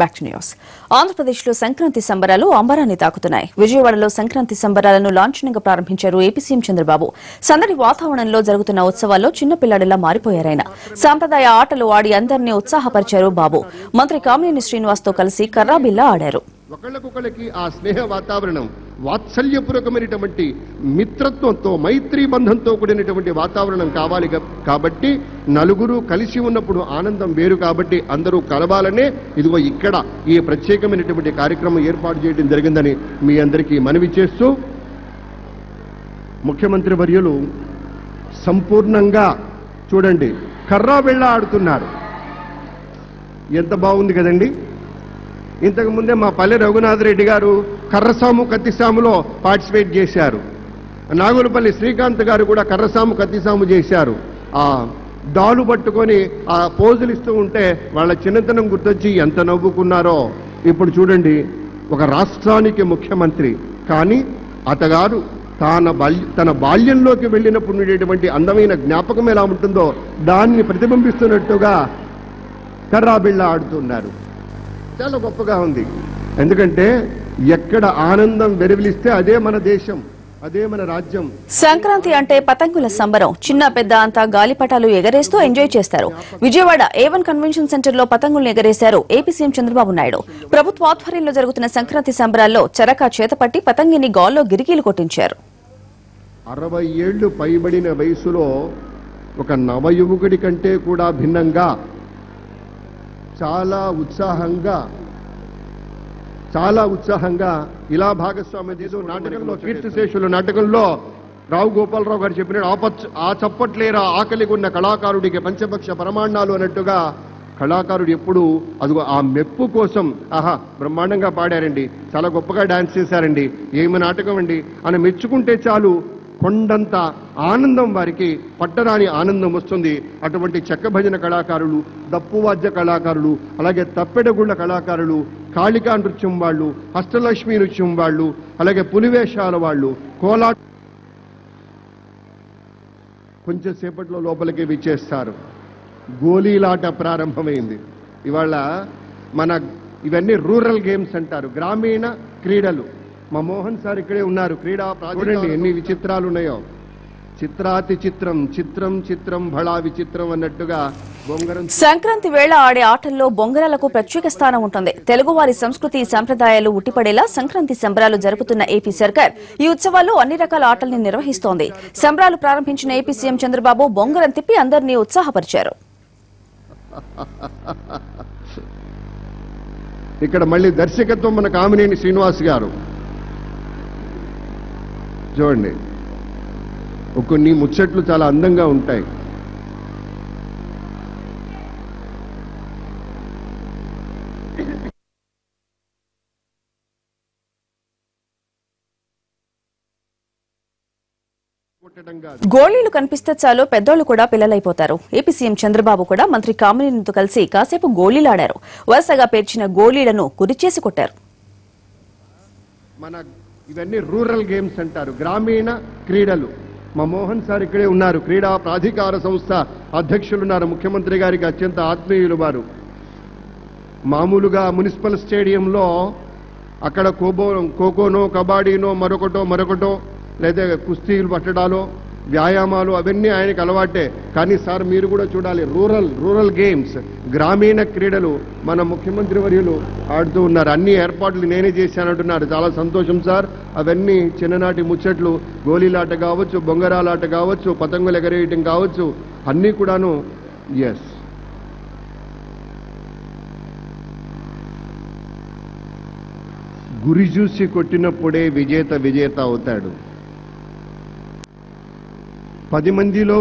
Back to news. ఆంధ్రప్రదేశ్లో సంక్రాంతి సంబరాలు అంబరాన్ని తాకుతున్నాయి. విజయవాడలో సంక్రాంతి సంబరాలను లాంఛనంగా ప్రారంభించారు ఏపీ సీఎం చంద్రబాబు. సందడి వాతావరణంలో జరుగుతున్న ఉత్సవాల్లో చిన్నపిల్లాడిలా మారిపోయారాయన. సాంప్రదాయ ఆటలు ఆడి అందరినీ ఉత్సాహపరిచారు బాబు. మంత్రి కామినేని శ్రీనివాస్తో కలిసి కర్రాబిల్లా ఆడారు. ఒకళ్ళకొకళ్ళకి ఆ స్నేహ వాతావరణం, వాత్సల్యపూర్వకమైనటువంటి మిత్రత్వంతో, మైత్రీ బంధంతో కూడినటువంటి వాతావరణం కావాలి. కాబట్టి నలుగురు కలిసి ఉన్నప్పుడు ఆనందం వేరు. కాబట్టి అందరూ కలవాలనే ఇదిగో ఇక్కడ ఈ ప్రత్యేకమైనటువంటి కార్యక్రమం ఏర్పాటు చేయడం జరిగిందని మీ అందరికీ మనవి చేస్తూ, ముఖ్యమంత్రి వర్యులు సంపూర్ణంగా చూడండి కర్రా బిళ్ళ ఆడుతున్నారు. ఎంత బాగుంది కదండి. ఇంతకు ముందే మా పల్లె రఘునాథరెడ్డి గారు కర్రసాము కత్తిసాములో పార్టిసిపేట్ చేశారు. నాగులపల్లి శ్రీకాంత్ గారు కూడా కర్రసాము కత్తిసాము చేశారు. ఆ డాలు పట్టుకొని ఆ పోజులు ఇస్తూ ఉంటే వాళ్ళ చిన్నతనం గుర్తొచ్చి ఎంత నవ్వుకున్నారో. ఇప్పుడు చూడండి, ఒక రాష్ట్రానికి ముఖ్యమంత్రి కానీ అతగారు తన బాల్యంలోకి వెళ్ళినప్పుడు ఉండేటువంటి అందమైన జ్ఞాపకం ఎలా ఉంటుందో దాన్ని ప్రతిబింబిస్తున్నట్టుగా కర్రాబిళ్ళ ఆడుతున్నారు. చాలా గొప్పగా ఉంది. ఎందుకంటే ఎక్కడ ఆనందం వెరవిలిస్తే అదే మన దేశం, అదే మన రాజ్యం. సంక్రాంతి అంటే పతంగుల సంబరం. చిన్న పెద్ద అంతా గాలిపటాలు ఎగరేస్తూ ఎంజాయ్ చేస్తారు. విజయవాడ A1 కన్వెన్షన్ సెంటర్ లో పతంగులను ఎగరేశారు ఏపీ సీఎం చంద్రబాబు నాయుడు. ప్రభుత్వ ఆధ్వర్యంలో జరుగుతున్న సంక్రాంతి సంబరాల్లో చరకా చేతపట్టి పతంగిని గాల్లో గిరికీలు కొట్టించారు. 60 ఏళ్లు పైబడిన వయసులో ఒక నవయువకుడి కంటే కూడా భిన్నంగా చాలా ఉత్సాహంగా ఇలా భాగస్వామ్యం చేసి నాటకంలో కీర్తిశేషులు నాటకంలో రావు గోపాలరావు గారు చెప్పినట్టు ఆ చప్పట్లేరా ఆకలిగున్న కళాకారుడికి పంచపక్ష పరమాణాలు అన్నట్టుగా కళాకారుడు ఎప్పుడు అదిగో ఆ మెప్పు కోసం ఆహా బ్రహ్మాండంగా పాడారండి, చాలా గొప్పగా డాన్స్ చేశారండి, ఏమి నాటకం అండి అని మెచ్చుకుంటే చాలు కొండంత ఆనందం వారికి పట్టరాని ఆనందం వస్తుంది. అటువంటి చెక్క భజన కళాకారులు, దప్పువాద్య కళాకారులు, అలాగే తప్పెడగుళ్ల కళాకారులు, కాళికా నృత్యం వాళ్ళు, హస్తలక్ష్మి నృత్యం వాళ్ళు, అలాగే పులివేషాల వాళ్ళు, కోలా కొంచెం సేపట్లో లోపలికి విచ్చేస్తారు. గోలీలాట ప్రారంభమైంది. ఇవాళ ఇవన్నీ రూరల్ గేమ్స్ అంటారు, గ్రామీణ క్రీడలు. మా మోహన్ సార్ ఇక్కడే ఉన్నారు. క్రీడా చూడండి ఎన్ని విచిత్రాలు ఉన్నాయో. చిత్రాతి చిత్రం, చిత్రం చిత్రం భళా విచిత్రం అన్నట్టుగా బొంగరం. సంక్రాంతి వేళ ఆడే ఆటల్లో బొంగరాలకు ప్రత్యేక స్థానం ఉంటుంది. తెలుగువారి సంస్కృతి సంప్రదాయాలు ఉట్టిపడేలా సంక్రాంతి సంబరాలు జరుపుతున్న ఏపీ సర్కార్ ఈ ఉత్సవాల్లో అన్ని రకాల ఆటల్ని నిర్వహిస్తోంది. సంబరాలు ప్రారంభించిన ఏపీ సీఎం చంద్రబాబు బొంగరం తిప్పి అందరినీ ఉత్సాహపరిచారు. ఇక్కడ మళ్ళీ దర్శకత్వం మన కామినేని శ్రీనివాస్ గారు. చూడండి, కొన్ని ముచ్చట్లు చాలా అందంగా ఉంటాయి. గోళీలు కనిపిస్తే చాలు పెద్దోళ్లు కూడా పిల్లలైపోతారు. ఏపీ సీఎం చంద్రబాబు కూడా మంత్రి కామినేనితో కలిసి కాసేపు గోళీలాడారు. వరుసగా పేర్చిన గోళీలను గురిచేసి కొట్టారు. ఇవన్నీ రూరల్ గేమ్స్ అంటారు, గ్రామీణ క్రీడలు. మా మోహన్ సార్ ఇక్కడే ఉన్నారు. క్రీడా ప్రాధికార సంస్థ అధ్యక్షులున్నారు. ముఖ్యమంత్రి గారికి అత్యంత ఆత్మీయులు వారు. మామూలుగా మున్సిపల్ స్టేడియంలో అక్కడ ఖోఖోనో కబాడీనో మరొకటో లేదా కుస్తీలు పట్టడాలో వ్యాయామాలు అవన్నీ ఆయనకు అలవాటే. కానీ సార్ మీరు కూడా చూడాలి, రూరల్ గేమ్స్, గ్రామీణ క్రీడలు మన ముఖ్యమంత్రి వర్యులు ఆడుతూ ఉన్నారు. అన్ని ఏర్పాట్లు నేనే చేశానంటున్నారు. చాలా సంతోషం సార్. అవన్నీ చిన్ననాటి ముచ్చట్లు, గోళీలాట కావచ్చు, బొంగరాలాట కావచ్చు, పతంగులు ఎగరేయటం కావచ్చు, అన్నీ కూడాను. ఎస్, గురి చూసి కొట్టినప్పుడే విజేత అవుతాడు. 10 మందిలో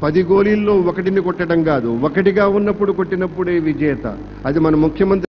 10 గోళీల్లో ఒకటిని కొట్టడం కాదు, ఒకటిగా ఉన్నప్పుడు కొట్టినప్పుడే విజేత. అది మన ముఖ్యమంత్రి